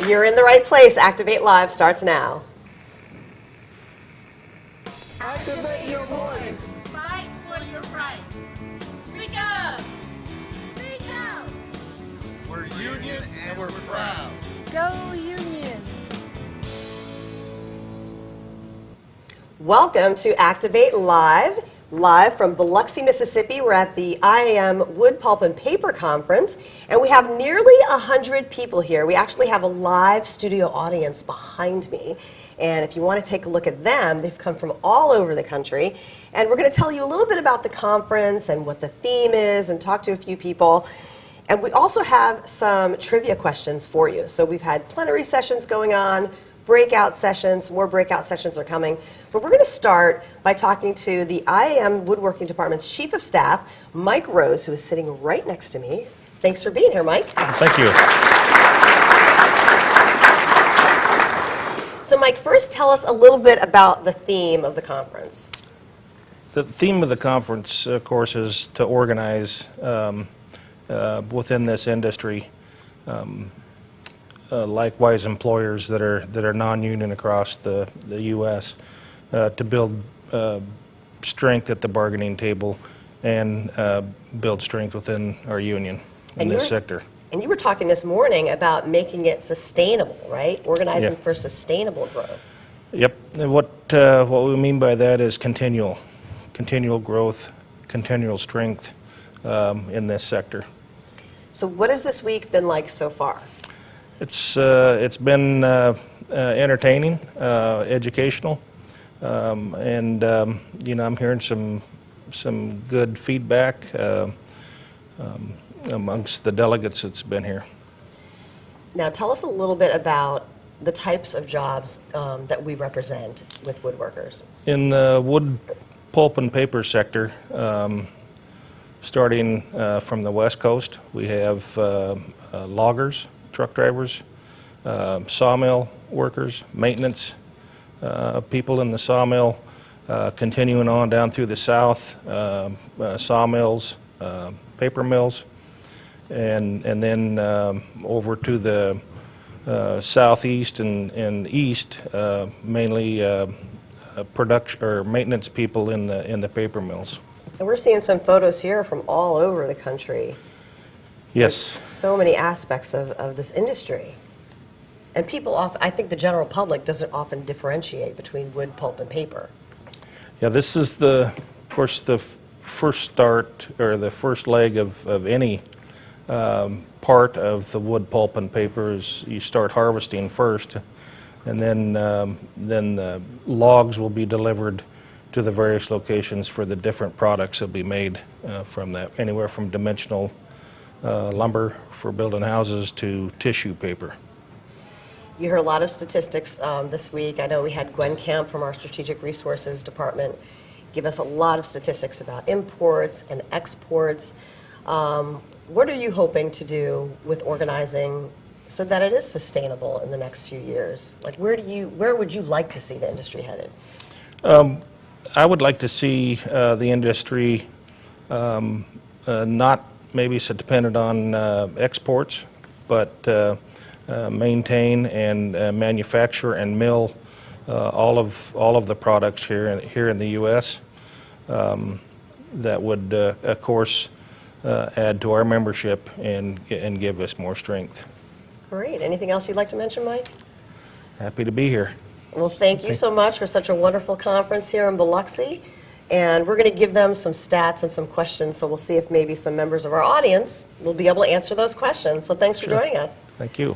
You're in the right place. Activate Live starts now. Activate your voice. Fight for your rights. Speak up. Speak out. We're union and we're proud. Go Union. Welcome to Activate Live. Live from Biloxi, Mississippi. We're at the IAM Wood, Pulp, and Paper Conference, and we have nearly 100 people here. We actually have a live studio audience behind me, and if you want to take a look at them, they've come from all over the country, and we're going to tell you a little bit about the conference and what the theme is and talk to a few people. And we also have some trivia questions for you. So we've had plenary sessions going on, breakout sessions, more breakout sessions are coming. But we're going to start by talking to the IAM Woodworking Department's Chief of Staff, Mike Rose, who is sitting right next to me. Thanks for being here, Mike. Thank you. So Mike, first tell us a little bit about the theme of the conference. The theme of the conference, of course, is to organize within this industry, likewise employers that are non-union across the U.S. To build strength at the bargaining table and build strength within our union in this sector. And you were talking this morning about making it sustainable, right? Organizing for sustainable growth. Yep. And what we mean by that is continual growth, continual strength in this sector. So what has this week been like so far? It's been entertaining, educational, and you know, I'm hearing some good feedback amongst the delegates that's been here. Now tell us a little bit about the types of jobs that we represent with woodworkers. In the wood, pulp, and paper sector, starting from the West Coast, we have loggers, truck drivers, sawmill workers, maintenance people in the sawmill, continuing on down through the south, sawmills, paper mills, and then over to the southeast and east, mainly production or maintenance people in the paper mills. And we're seeing some photos here from all over the country. Yes. So many aspects of this industry. And people often, I think the general public doesn't often differentiate between wood, pulp, and paper. Yeah, this is of course, the first start or the first leg of any part of the wood, pulp, and paper is you start harvesting first, and then the logs will be delivered to the various locations for the different products that will be made from that, anywhere from dimensional lumber for building houses to tissue paper. You heard a lot of statistics this week. I know we had Gwen Camp from our Strategic Resources Department give us a lot of statistics about imports and exports. What are you hoping to do with organizing so that it is sustainable in the next few years? Like, where would you like to see the industry headed? I would like to see the industry not maybe so dependent on exports, but maintain and manufacture and mill all of the products here in the U.S. That would, of course, add to our membership and give us more strength. Great. Anything else you'd like to mention, Mike? Happy to be here. Well, thank you so much for such a wonderful conference here in Biloxi. And we're going to give them some stats and some questions, so we'll see if maybe some members of our audience will be able to answer those questions. So thanks for joining us. Thank you.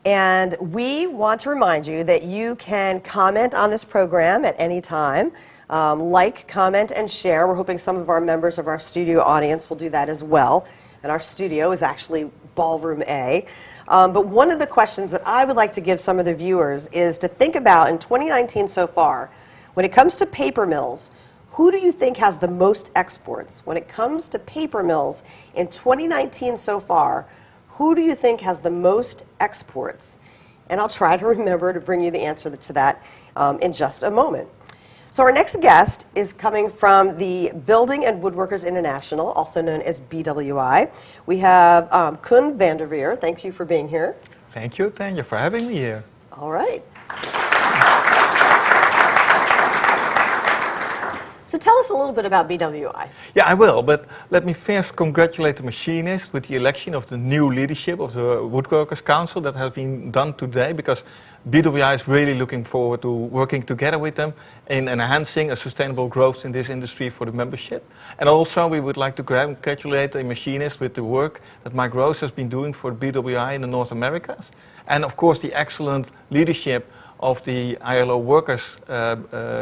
And we want to remind you that you can comment on this program at any time. Like, comment, and share. We're hoping some of our members of our studio audience will do that as well. And our studio is actually Ballroom A. But one of the questions that I would like to give some of the viewers is to think about in 2019 so far, when it comes to paper mills, who do you think has the most exports? When it comes to paper mills in 2019 so far, who do you think has the most exports? And I'll try to remember to bring you the answer to that in just a moment. So our next guest is coming from the Building and Woodworkers International, also known as BWI. We have Coen van der Veer. Thank you for being here. Thank you, Tanya, for having me here. All right. So tell us a little bit about BWI. Yeah, I will, but let me first congratulate the machinists with the election of the new leadership of the Woodworkers Council that has been done today, because BWI is really looking forward to working together with them in enhancing a sustainable growth in this industry for the membership. And also we would like to congratulate the machinists with the work that Mike Rose has been doing for BWI in the North Americas. And of course the excellent leadership of the ILO workers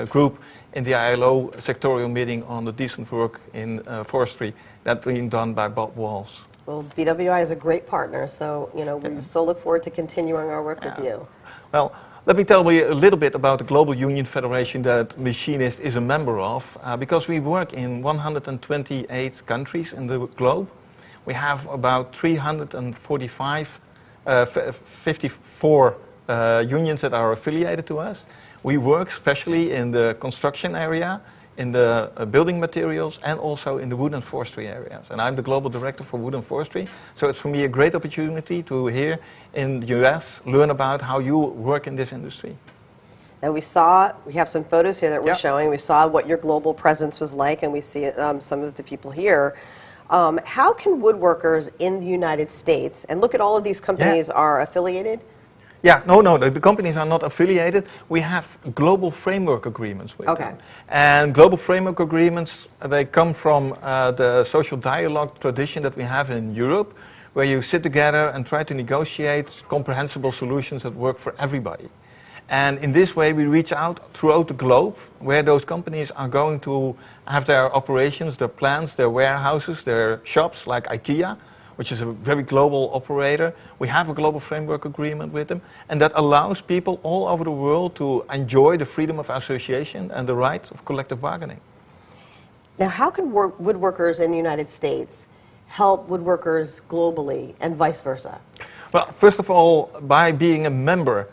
group in the ILO sectorial meeting on the decent work in forestry that's been done by Bob Walls. Well, BWI is a great partner, so we so look forward to continuing our work with you. Well, let me tell you a little bit about the Global Union Federation that Machinist is a member of, because we work in 128 countries in the globe. We have about 54 unions that are affiliated to us. We work especially in the construction area, in the building materials, and also in the wood and forestry areas. And I'm the global director for wood and forestry, so it's for me a great opportunity to here in the US learn about how you work in this industry. Now we have some photos here that we're showing. We saw what your global presence was like, and we see some of the people here. How can woodworkers in the United States, and look at all of these companies are affiliated? Yeah, no, the companies are not affiliated. We have global framework agreements with them. And global framework agreements, they come from the social dialogue tradition that we have in Europe, where you sit together and try to negotiate comprehensible solutions that work for everybody. And in this way, we reach out throughout the globe, where those companies are going to have their operations, their plants, their warehouses, their shops, like IKEA, which is a very global operator. We have a global framework agreement with them, and that allows people all over the world to enjoy the freedom of association and the right of collective bargaining. Now, how can woodworkers in the United States help woodworkers globally and vice versa? Well, first of all, by being a member,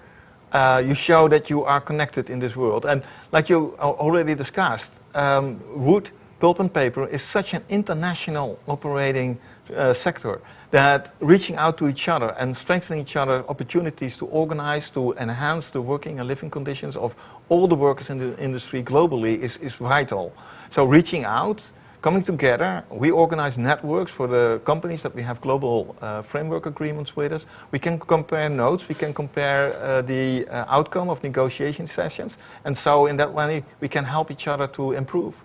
you show that you are connected in this world. And like you already discussed, wood, pulp and paper is such an international operating sector that reaching out to each other and strengthening each other opportunities to organize, to enhance the working and living conditions of all the workers in the industry globally is vital. So reaching out, coming together, we organize networks for the companies that we have global framework agreements with us. We can compare notes, we can compare the outcome of negotiation sessions, and so in that way we can help each other to improve.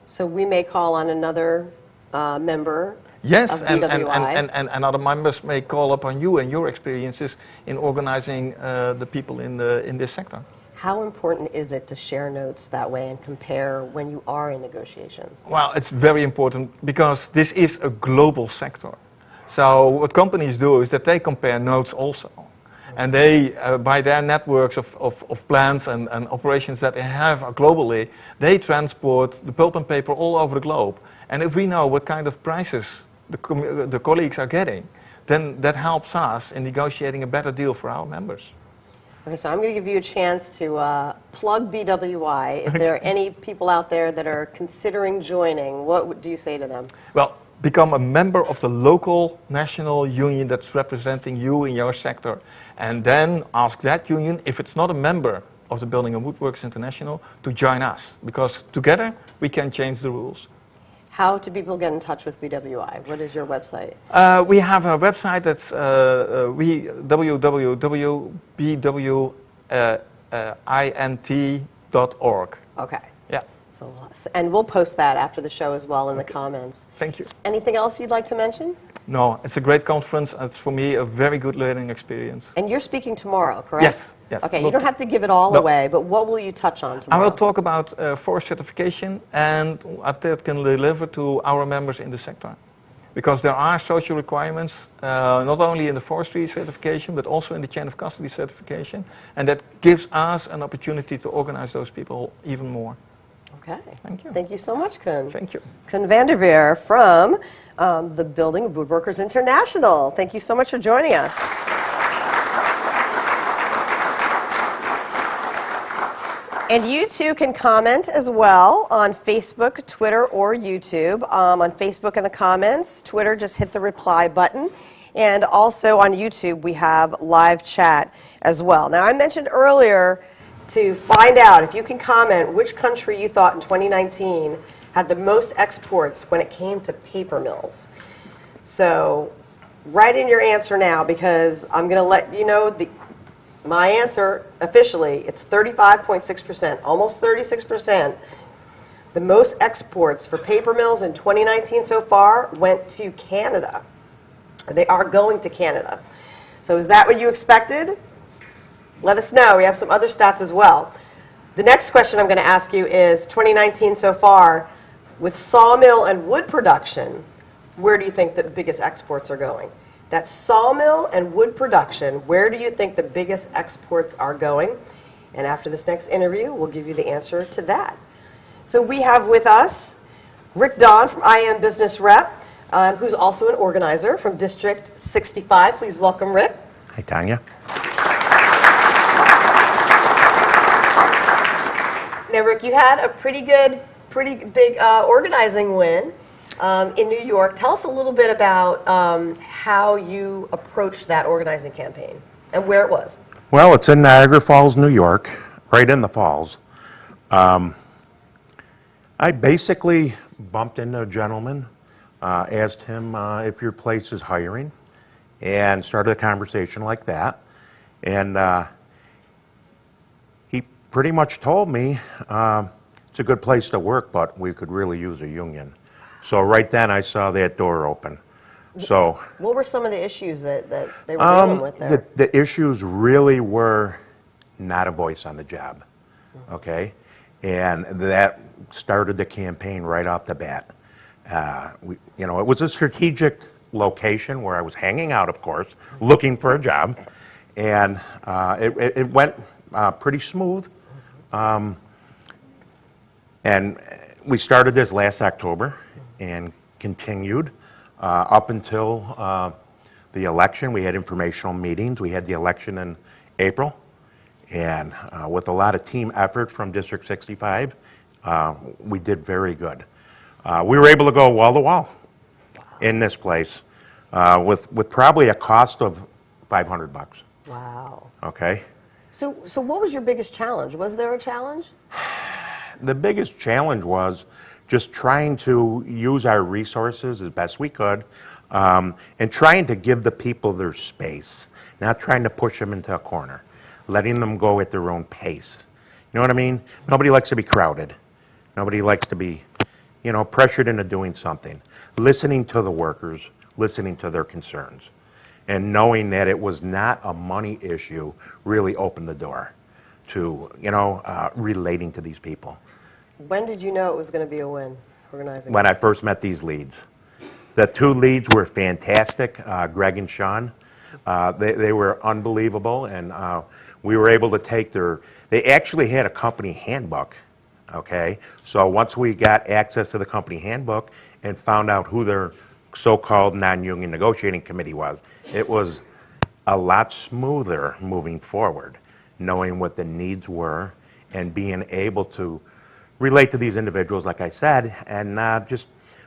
So we may call on another member. Yes, and other members may call upon you and your experiences in organizing the people in this sector. How important is it to share notes that way and compare when you are in negotiations? Well, it's very important because this is a global sector. So what companies do is that they compare notes also. And they, by their networks of plants and operations that they have globally, they transport the pulp and paper all over the globe. And if we know what kind of prices the colleagues are getting, then that helps us in negotiating a better deal for our members. Okay, so I'm going to give you a chance to plug BWI. If there are any people out there that are considering joining, what do you say to them? Well, become a member of the local national union that's representing you in your sector. And then ask that union, if it's not a member of the Building and Woodworkers International, to join us. Because together we can change the rules. How do people get in touch with BWI? What is your website? We have a website that's www.bwint.org. Okay. Yeah. So, and we'll post that after the show as well in the comments. Thank you. Anything else you'd like to mention? No, it's a great conference. It's for me a very good learning experience. And you're speaking tomorrow, correct? Yes. Yes. Okay, you don't have to give it all away, but what will you touch on tomorrow? I will talk about forest certification and what that can deliver to our members in the sector. Because there are social requirements, not only in the forestry certification, but also in the chain of custody certification. And that gives us an opportunity to organize those people even more. Okay. Thank you. Thank you so much, Coen. Thank you. Coen van der Veer from the Building of Woodworkers International. Thank you so much for joining us. And you too can comment as well on Facebook, Twitter, or YouTube. On Facebook in the comments, Twitter, just hit the reply button. And also on YouTube, we have live chat as well. Now, I mentioned earlier to find out if you can comment which country you thought in 2019 had the most exports when it came to paper mills. So write in your answer now, because I'm going to let you know my answer officially. It's 35.6%, almost 36%. The most exports for paper mills in 2019 so far went to Canada. They are going to Canada. So is that what you expected? Let us know. We have some other stats as well. The next question I'm going to ask you is 2019 so far, with sawmill and wood production, where do you think the biggest exports are going? That's sawmill and wood production. Where do you think the biggest exports are going? And after this next interview, we'll give you the answer to that. So we have with us Rick Dahn from IAM Business Rep, who's also an organizer from District 65. Please welcome Rick. Hi, Tanya. Now, Rick, you had a pretty big organizing win in New York. Tell us a little bit about how you approached that organizing campaign and where it was. Well, it's in Niagara Falls, New York, right in the falls. I basically bumped into a gentleman, asked him if your place is hiring, and started a conversation like that. And he pretty much told me it's a good place to work, but we could really use a union. So right then I saw that door open. So what were some of the issues that they were dealing with there? The issues really were not a voice on the job, okay? And that started the campaign right off the bat. It was a strategic location where I was hanging out, of course, looking for a job, and it went pretty smooth. And we started this last October and continued up until the election. We had informational meetings. We had the election in April. And with a lot of team effort from District 65, we did very good. We were able to go wall to wall in this place with probably a cost of $500. Wow. Okay? So what was your biggest challenge? Was there a challenge? The biggest challenge was just trying to use our resources as best we could, and trying to give the people their space, not trying to push them into a corner, letting them go at their own pace. You know what I mean? Nobody likes to be crowded. Nobody likes to be, pressured into doing something. Listening to the workers, listening to their concerns, and knowing that it was not a money issue really opened the door to, relating to these people. When did you know it was going to be a win, organizing? When I first met these leads. The two leads were fantastic, Greg and Sean. They were unbelievable, and we were able to take they actually had a company handbook, okay? So once we got access to the company handbook and found out who their so-called non-union negotiating committee was, it was a lot smoother moving forward, knowing what the needs were and being able to relate to these individuals, like I said, and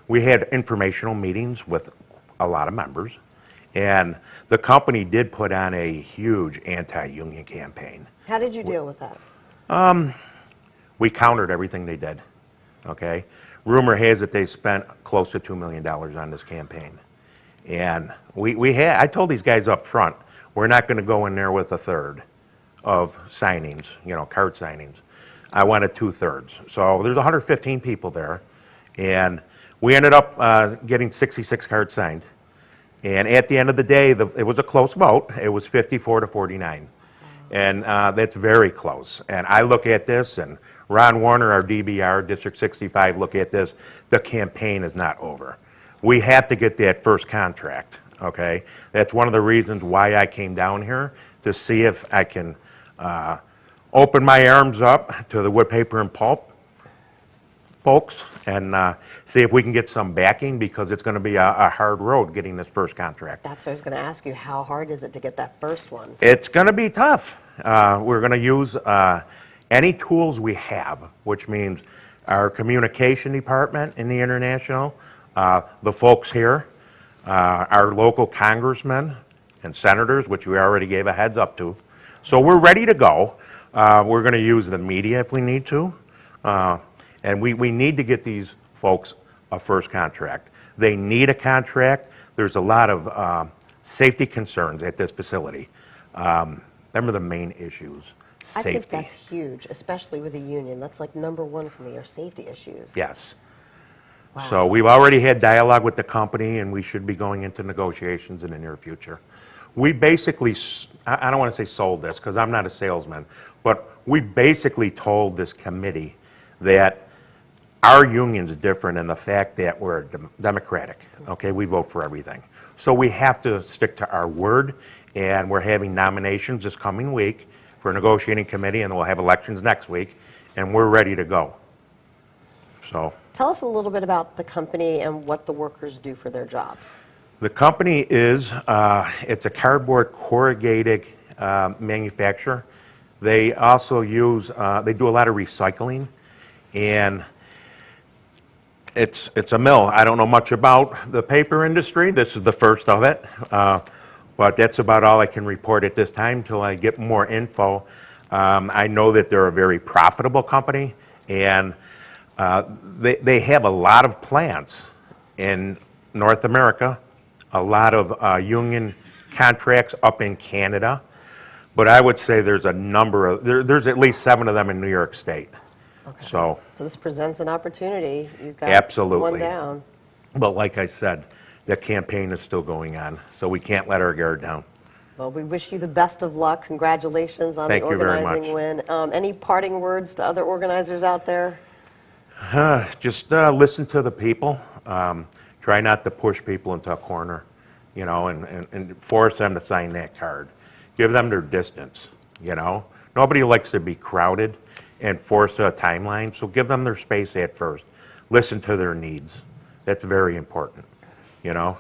we had informational meetings with a lot of members, and the company did put on a huge anti-union campaign. How did you deal with that? We countered everything they did, okay? Rumor has it they spent close to $2 million on this campaign. And I told these guys up front, we're not going to go in there with a third of signings, card signings. I wanted 2/3. So there's 115 people there, and we ended up getting 66 cards signed. And at the end of the day, it was a close vote. It was 54 to 49. And that's very close. And I look at this, and Ron Warner, our DBR, District 65, look at this. The campaign is not over. We have to get that first contract, okay? That's one of the reasons why I came down here, to see if I can open my arms up to the wood, paper, and pulp folks and see if we can get some backing, because it's going to be a hard road getting this first contract. That's what I was going to ask you. How hard is it to get that first one? It's going to be tough. We're going to use, any tools we have, which means our communication department in the international, the folks here, our local congressmen and senators, which we already gave a heads up to. So we're ready to go. We're going to use the media if we need to. And we need to get these folks a first contract. They need a contract. There's a lot of safety concerns at this facility. Them are the main issues. Safety. I think that's huge, especially with a union. That's like number one for me, are safety issues. Yes. Wow. So we've already had dialogue with the company, and we should be going into negotiations in the near future. We basically, I don't want to say sold this, because I'm not a salesman, but we basically told this committee that our union's different in the fact that we're democratic, okay? We vote for everything. So we have to stick to our word, and we're having nominations this coming week for a negotiating committee, and we'll have elections next week, and we're ready to go. So Tell us a little bit about the company and what the workers do for their jobs. the company is, it's a cardboard corrugated manufacturer. They also use, they do a lot of recycling, and it's a mill. I don't know much about the paper industry. This is the first of it. But that's about all I can report at this time until I get more info. I know that they're a very profitable company, and they have a lot of plants in North America, a lot of union contracts up in Canada. But I would say there's a number of, there's at least 7 of them in New York State. Okay. So this presents an opportunity. You've got Absolutely. one down. But like I said, the campaign is still going on, so we can't let our guard down. Well, we wish you the best of luck. Congratulations on Thank the you very organizing win. Any parting words to other organizers out there? Just listen to the people. Try not to push people into a corner, you know, and force them to sign that card. Give them their distance, you know. Nobody likes to be crowded and forced to a timeline, so give them their space at first. Listen to their needs. That's very important, you know.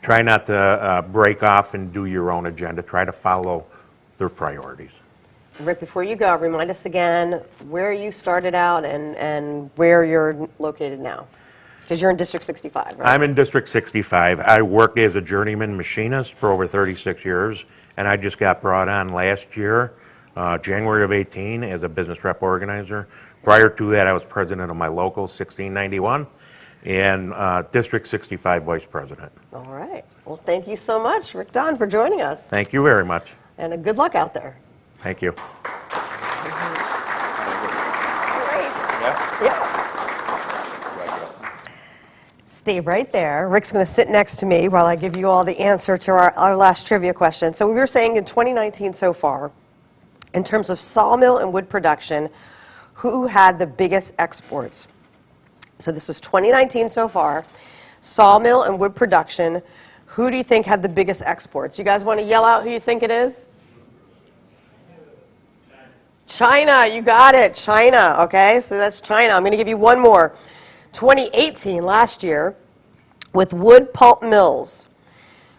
Try not to break off and do your own agenda. Try to follow their priorities. Rick, before you go, remind us again where you started out and where you're located now. Because you're in District 65, right? I'm in District 65. I worked as a journeyman machinist for over 36 years, and I just got brought on last year, January of 18, as a business rep organizer. Prior to that, I was president of my local, 1691, and District 65 vice president. All right. Well, thank you so much, Rick Dahn, for joining us. Thank you very much. And good luck out there. Thank you. Great. Yeah. Stay right there. Rick's going to sit next to me while I give you all the answer to our last trivia question. So we were saying in 2019 so far, in terms of sawmill and wood production, who had the biggest exports? So this was 2019 so far. Sawmill and wood production, who do you think had the biggest exports? You guys want to yell out who you think it is? China, you got it, China, okay? So that's China. I'm going to give you one more. 2018, last year, with wood pulp mills,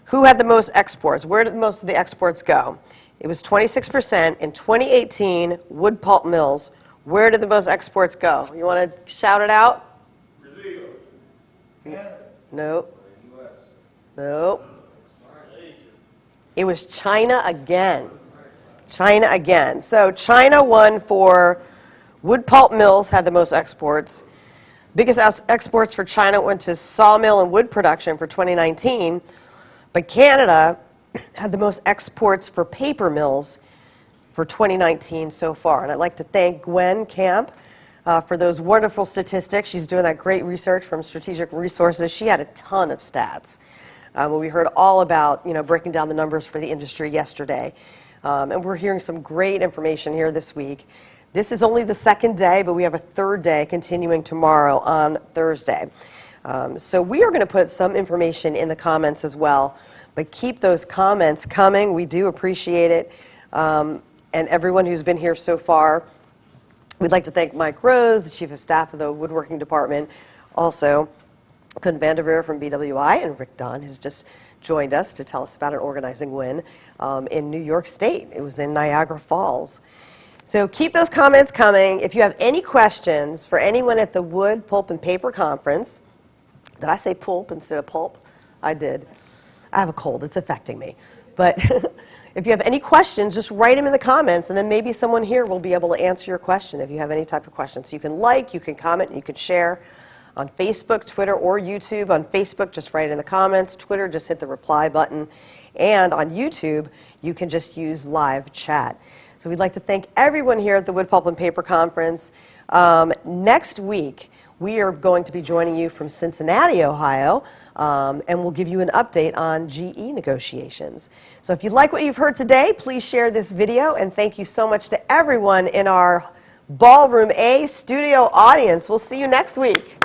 who had the most exports? Where did most of the exports go? It was 26% in 2018, wood pulp mills. Where did the most exports go? You want to shout it out? Brazil. Nope. Nope. It was China again. China again. So China won for wood pulp mills, had the most exports. Biggest exports for China went to sawmill and wood production for 2019. But Canada had the most exports for paper mills for 2019 so far. And I'd like to thank Gwen Camp for those wonderful statistics. She's doing that great research from Strategic Resources. She had a ton of stats. We heard all about, you know, breaking down the numbers for the industry yesterday. And we're hearing some great information here this week. This is only the second day, but we have a third day continuing tomorrow on Thursday. So we are going to put some information in the comments as well. But keep those comments coming. We do appreciate it. And everyone who's been here so far. We'd like to thank Mike Rose, the Chief of Staff of the Woodworking Department. Also, Coen Veer from BWI, and Rick Dahn has just joined us to tell us about an organizing win in New York State. It was in Niagara Falls. So keep those comments coming. If you have any questions for anyone at the Wood, Pulp, and Paper Conference, did I say pulp instead of pulp? I did. I have a cold. It's affecting me. But if you have any questions, just write them in the comments, and then maybe someone here will be able to answer your question if you have any type of question. So you can like, you can comment, and you can share on Facebook, Twitter, or YouTube. On Facebook, just write it in the comments. Twitter, just hit the reply button. And on YouTube, you can just use live chat. So we'd like to thank everyone here at the Wood, Pulp, and Paper Conference. Next week, we are going to be joining you from Cincinnati, Ohio, and we'll give you an update on GE negotiations. So if you like what you've heard today, please share this video, and thank you so much to everyone in our Ballroom A studio audience. We'll see you next week.